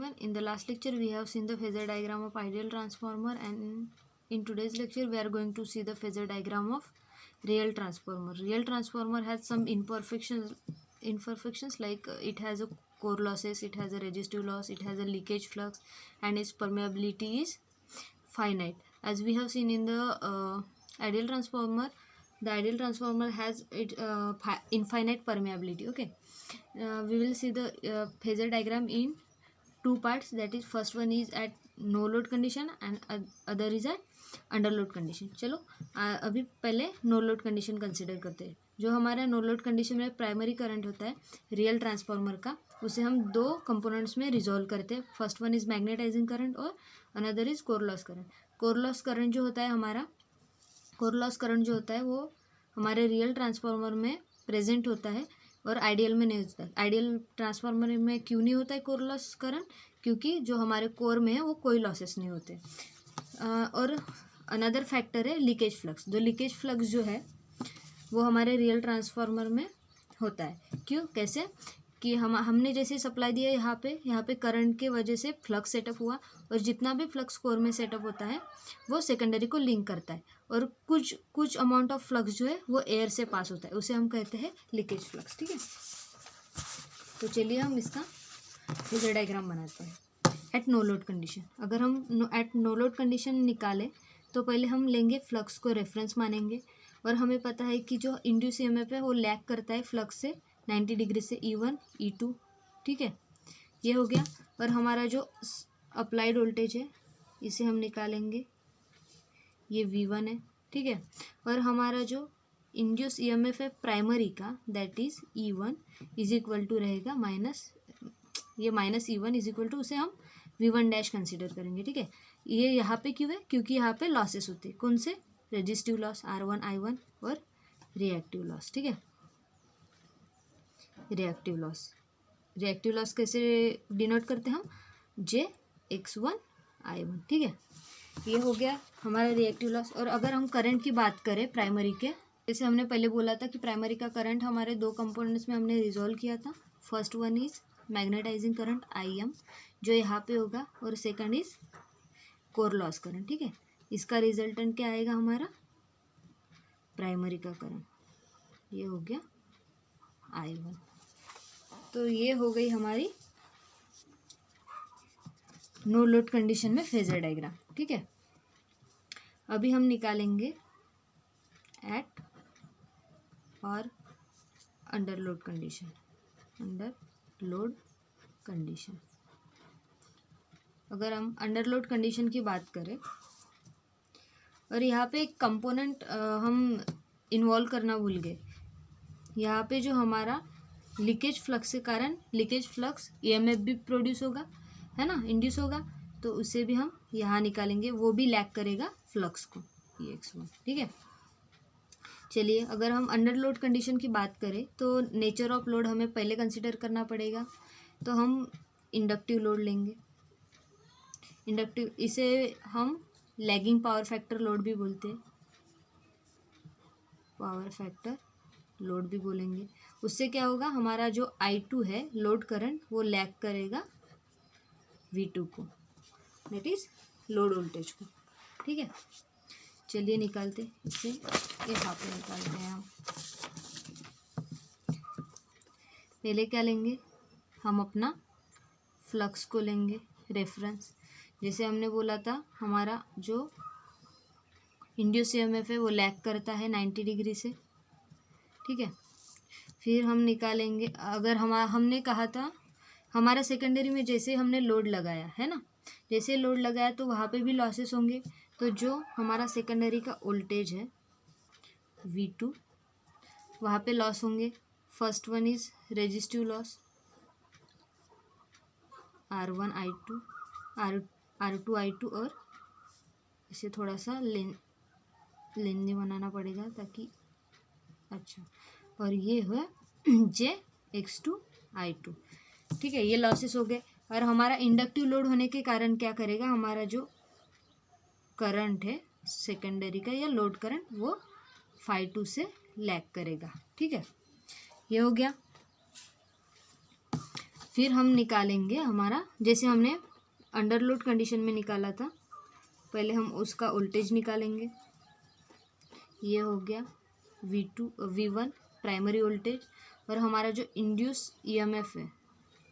everyone. In the last lecture we have seen the phasor diagram of ideal transformer, and in today's lecture we are going to see the phasor diagram of real transformer. Real transformer has some imperfections like it has a core losses, it has a resistive loss, it has a leakage flux, and its permeability is finite. As we have seen in the ideal transformer, the ideal transformer has infinite permeability. Okay, we will see the phasor diagram in two parts, that is first one is at no load condition and other is at under load condition. चलो अभी पहले no load condition consider करते हैं. जो हमारा no load condition में primary current होता है रियल ट्रांसफार्मर का, उसे हम दो कंपोनेंट्स में रिजॉल्व करते हैं. First one is magnetizing current और another is core loss current. Core loss current जो होता है हमारा, कोर लॉस करंट जो होता है वो हमारे रियल ट्रांसफार्मर में प्रेजेंट होता है और आइडियल में नहीं होता है. आइडियल ट्रांसफार्मर में क्यों नहीं होता है कोर लॉस करंट? क्योंकि जो हमारे कोर में है वो कोई लॉसेस नहीं होते. और अनदर फैक्टर है लीकेज फ्लक्स. जो लीकेज फ्लक्स जो है वो हमारे रियल ट्रांसफार्मर में होता है. क्यों, कैसे कि हमने जैसे सप्लाई दिया यहाँ पे करंट के वजह से फ्लक्स सेटअप हुआ, और जितना भी फ्लक्स कोर में सेटअप होता है वो सेकेंडरी को लिंक करता है, और कुछ अमाउंट ऑफ फ्लक्स जो है वो एयर से पास होता है, उसे हम कहते हैं लीकेज फ्लक्स. ठीक है, तो चलिए हम इसका फेजर डायग्राम बनाते हैं. एट नो लोड कंडीशन, अगर हम एट नो लोड कंडीशन निकालें तो पहले हम लेंगे फ्लक्स को रेफरेंस मानेंगे, और हमें पता है कि जो इंड्यूस ईएमएफ है वो लैग करता है फ्लक्स से 90 डिग्री से E1 E2. ठीक है, ये हो गया. और हमारा जो अप्लाइड वोल्टेज है इसे हम निकालेंगे, ये V1 है. ठीक है, और हमारा जो इंड्यूस ईएमएफ है प्राइमरी का, that is E1 is equal to रहेगा minus E1 is equal to, उसे हम V1 डैश कंसिडर करेंगे. ठीक है, ये यहाँ पे क्यों है? क्योंकि यहाँ पे लॉसेस होते हैं. कौन से? रेजिस्टिव लॉस R1 I1 और रिएक्टिव लॉस. ठीक है, रिएक्टिव लॉस कैसे डिनोट करते हैं हम? JX1 I1. ठीक है, ये हो गया हमारा रिएक्टिव लॉस. और अगर हम करंट की बात करें प्राइमरी के, जैसे हमने पहले बोला था कि प्राइमरी का करंट हमारे दो कंपोनेंट्स में हमने रिजॉल्व किया था. First one is magnetizing current IM जो यहाँ पे होगा, और second is core loss current. ठीक है, इसका रिजल्टेंट क्या आएगा हमारा? प्राइमरी का करंट, ये हो गया I1. तो ये हो गई हमारी नो लोड कंडीशन में फेजर डायग्राम. ठीक है, अभी हम निकालेंगे एट और अंडर लोड कंडीशन. अगर हम अंडर लोड कंडीशन की बात करें, और यहाँ पे एक कंपोनेंट हम इन्वॉल्व करना भूल गए. यहाँ पे जो हमारा लीकेज फ्लक्स के कारण लीकेज फ्लक्स EMF भी प्रोड्यूस होगा, है ना, इंड्यूस होगा, तो उसे भी हम यहाँ निकालेंगे. वो भी लैग करेगा फ्लक्स को, EX1. ठीक है, चलिए अगर हम अंडर लोड कंडीशन की बात करें तो नेचर ऑफ लोड हमें पहले कंसिडर करना पड़ेगा. तो हम इंडक्टिव लोड लेंगे. इसे हम लैगिंग पावर फैक्टर लोड भी बोलते हैं, पावर फैक्टर लोड भी बोलेंगे. उससे क्या होगा, हमारा जो I2 है लोड करंट वो लैग करेगा V2 को, दैट इज लोड वोल्टेज को. ठीक है, चलिए निकालते इसे, यहाँ पे निकालते हैं हम. पहले क्या लेंगे, हम अपना फ्लक्स को लेंगे रेफरेंस. जैसे हमने बोला था हमारा जो इंड्यूस ईएमएफ है वो लैग करता है 90 डिग्री से. ठीक है, फिर हम निकालेंगे, अगर हमने कहा था हमारा सेकेंडरी में जैसे हमने लोड लगाया है ना, जैसे लोड लगाया तो वहाँ पे भी लॉसेस होंगे. तो जो हमारा सेकेंडरी का वोल्टेज है V2, वहाँ पे लॉस होंगे. First one is resistive loss R1 I2 R2 I2, और इसे थोड़ा सा लेंदी बनाना पड़ेगा ताकि अच्छा, और ये हुआ JX2 I2. ठीक है, ये लॉसेस हो गए. और हमारा इंडक्टिव लोड होने के कारण क्या करेगा, हमारा जो करंट है सेकेंडरी का या लोड करंट वो Phi2 से लैग करेगा. ठीक है, ये हो गया. फिर हम निकालेंगे हमारा, जैसे हमने अंडरलोड कंडीशन में निकाला था, पहले हम उसका वोल्टेज निकालेंगे। ये हो गया V1 प्राइमरी वोल्टेज, और हमारा जो इंड्यूस ईएमएफ है,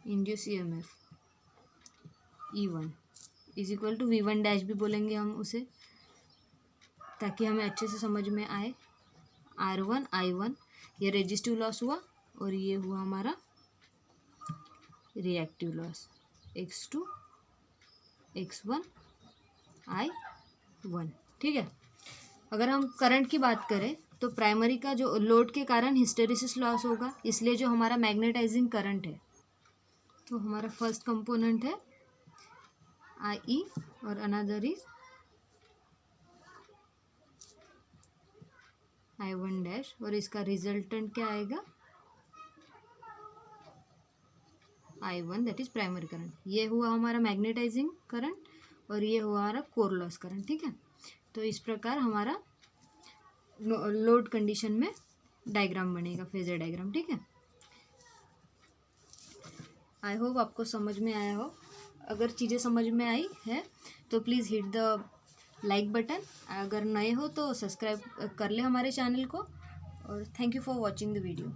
induce EMF E1 is equal to V1 dash भी बोलेंगे हम उसे, ताकि हमें अच्छे से समझ में आए। R1 I1 ये रेजिस्टिव लॉस हुआ, और ये हुआ हमारा reactive loss X2 X1 I1। ठीक है। अगर हम करंट की बात करें तो प्राइमरी का जो लोड के कारण हिस्टेरिसिस लॉस होगा, इसलिए जो हमारा मैग्नेटाइजिंग करंट है, तो हमारा फर्स्ट कंपोनेंट है IE और अनदर इज I1 डैश, और इसका रिजल्टेंट क्या आएगा I1 that is primary current. ये हुआ हमारा मैग्नेटाइजिंग करंट, और ये हुआ हमारा कोर लॉस करंट। ठीक है। तो इस प्रकार हमारा लोड कंडीशन में डायग्राम बनेगा, फेजर डायग्राम। ठीक है। आई होप आपको समझ में आया हो। अगर चीज़ें समझ में आई है तो please hit the like button. अगर नए हो तो सब्सक्राइब कर ले हमारे चैनल को, और thank you for watching the video.